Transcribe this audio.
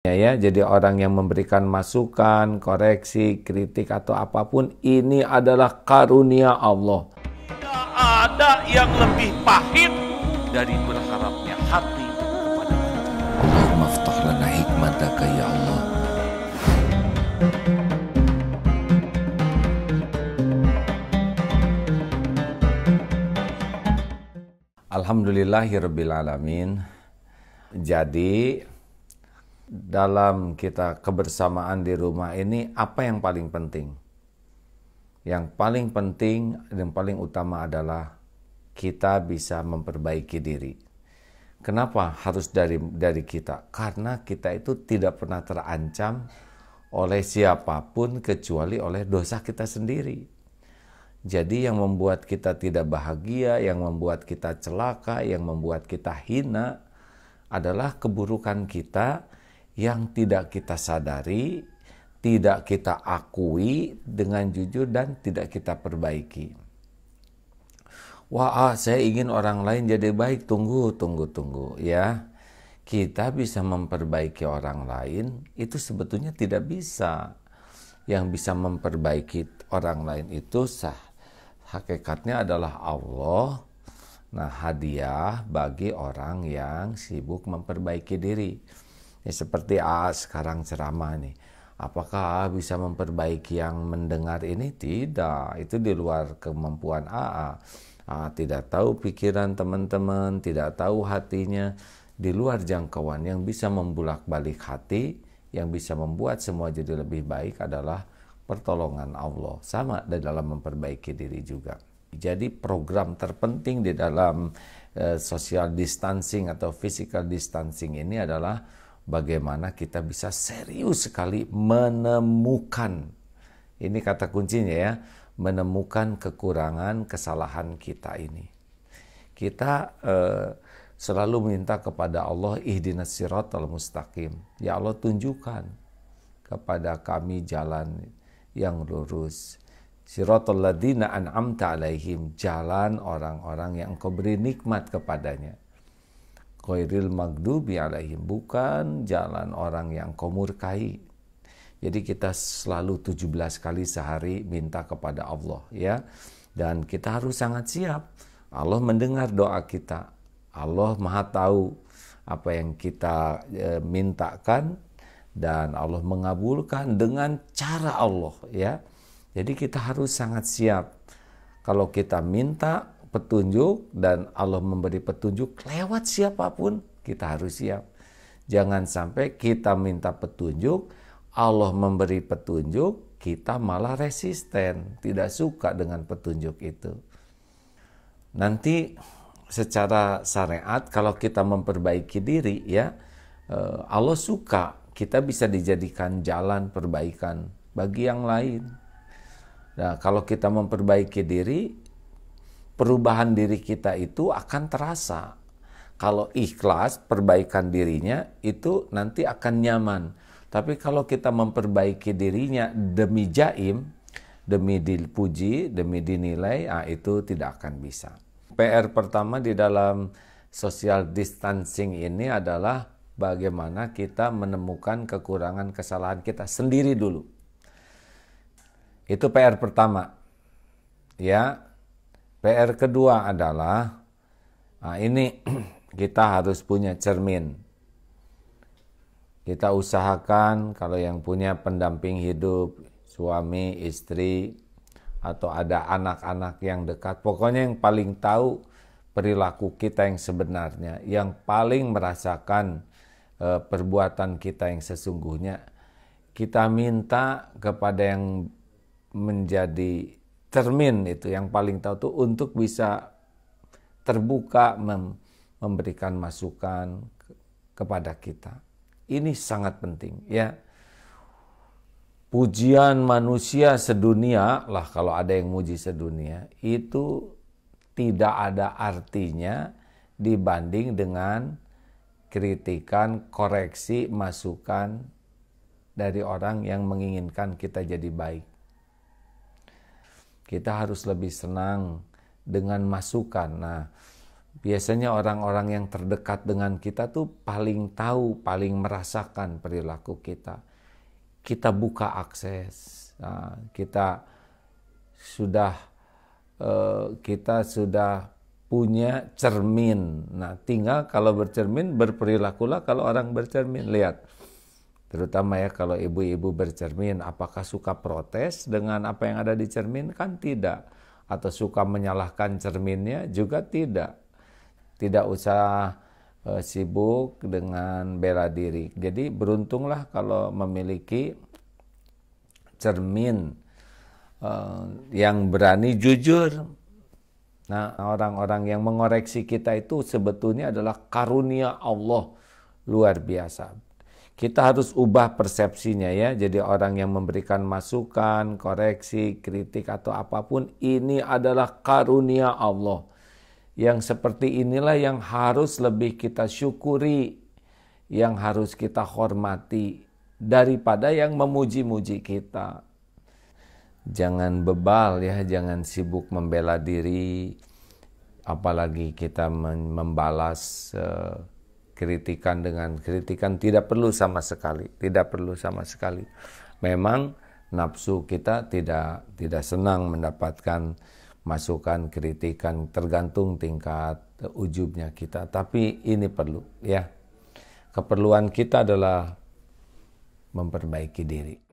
Ya, jadi orang yang memberikan masukan, koreksi, kritik atau apapun ini adalah karunia Allah. Tidak ada yang lebih pahit dari berharapnya hati kepada Allah. Allahumma aftah lana hikmataka ya Allah. Alhamdulillahirabbil alamin. Jadi dalam kita kebersamaan di rumah ini, apa yang paling penting? Yang paling penting dan paling utama adalah kita bisa memperbaiki diri. Kenapa harus dari kita? Karena kita itu tidak pernah terancam oleh siapapun kecuali oleh dosa kita sendiri. Jadi yang membuat kita tidak bahagia, yang membuat kita celaka, yang membuat kita hina adalah keburukan kita yang tidak kita sadari, tidak kita akui dengan jujur dan tidak kita perbaiki. Wah, saya ingin orang lain jadi baik. Tunggu ya. Kita bisa memperbaiki orang lain, itu sebetulnya tidak bisa. Yang bisa memperbaiki orang lain itu hakikatnya adalah Allah. Nah, hadiah bagi orang yang sibuk memperbaiki diri. Ya, seperti sekarang ceramah nih. Apakah bisa memperbaiki yang mendengar ini? Tidak, itu di luar kemampuan tidak tahu pikiran teman-teman, tidak tahu hatinya, di luar jangkauan. Yang bisa membulak-balik hati, yang bisa membuat semua jadi lebih baik adalah pertolongan Allah. Sama dalam memperbaiki diri juga. Jadi program terpenting di dalam social distancing atau physical distancing ini adalah bagaimana kita bisa serius sekali menemukan, ini kata kuncinya ya, menemukan kekurangan, kesalahan kita ini. Kita selalu minta kepada Allah, ihdinas siratal mustaqim. Ya Allah, tunjukkan kepada kami jalan yang lurus. Siratal ladzina an'amta alaihim, jalan orang-orang yang Engkau beri nikmat kepadanya. Ghairil maghdubi alaihim, bukan jalan orang yang Kau murkai. Jadi kita selalu 17 kali sehari minta kepada Allah ya. Dan kita harus sangat siap. Allah mendengar doa kita. Allah Maha tahu apa yang kita mintakan dan Allah mengabulkan dengan cara Allah ya. Jadi kita harus sangat siap. Kalau kita minta petunjuk dan Allah memberi petunjuk lewat siapapun, kita harus siap. Jangan sampai kita minta petunjuk, Allah memberi petunjuk, kita malah resisten, tidak suka dengan petunjuk itu. Nanti secara syariat kalau kita memperbaiki diri ya, Allah suka kita bisa dijadikan jalan perbaikan bagi yang lain. Nah, kalau kita memperbaiki diri, perubahan diri kita itu akan terasa. Kalau ikhlas perbaikan dirinya itu nanti akan nyaman. Tapi kalau kita memperbaiki dirinya demi jaim, demi dipuji, demi dinilai, itu tidak akan bisa. PR pertama di dalam social distancing ini adalah bagaimana kita menemukan kekurangan kesalahan kita sendiri dulu. Itu PR pertama. Ya. PR kedua adalah, ini kita harus punya cermin. Kita usahakan kalau yang punya pendamping hidup, suami, istri, atau ada anak-anak yang dekat, pokoknya yang paling tahu perilaku kita yang sebenarnya, yang paling merasakan perbuatan kita yang sesungguhnya, kita minta kepada yang menjadi cermin itu, yang paling tahu tuh, untuk bisa terbuka memberikan masukan kepada kita. Ini sangat penting ya. Pujian manusia sedunia lah, kalau ada yang muji sedunia, itu tidak ada artinya dibanding dengan kritikan, koreksi, masukan dari orang yang menginginkan kita jadi baik. Kita harus lebih senang dengan masukan. Nah, Biasanya orang-orang yang terdekat dengan kita tuh paling tahu, paling merasakan perilaku kita. Kita buka akses, nah, kita sudah punya cermin. Nah, tinggal kalau bercermin, berperilakulah kalau orang bercermin. Lihat, terutama ya kalau ibu-ibu bercermin, apakah suka protes dengan apa yang ada di cermin? Kan tidak. Atau suka menyalahkan cerminnya? Juga tidak. Tidak usah sibuk dengan bela diri. Jadi beruntunglah kalau memiliki cermin yang berani jujur. Nah, orang-orang yang mengoreksi kita itu sebetulnya adalah karunia Allah luar biasa. Kita harus ubah persepsinya ya. Jadi orang yang memberikan masukan, koreksi, kritik atau apapun, ini adalah karunia Allah. Yang seperti inilah yang harus lebih kita syukuri, yang harus kita hormati daripada yang memuji-muji kita. Jangan bebal ya, jangan sibuk membela diri, apalagi kita membalas kritikan dengan kritikan. Tidak perlu sama sekali, tidak perlu sama sekali. Memang nafsu kita tidak senang mendapatkan masukan, kritikan, tergantung tingkat ujubnya kita. Tapi ini perlu ya. Keperluan kita adalah memperbaiki diri.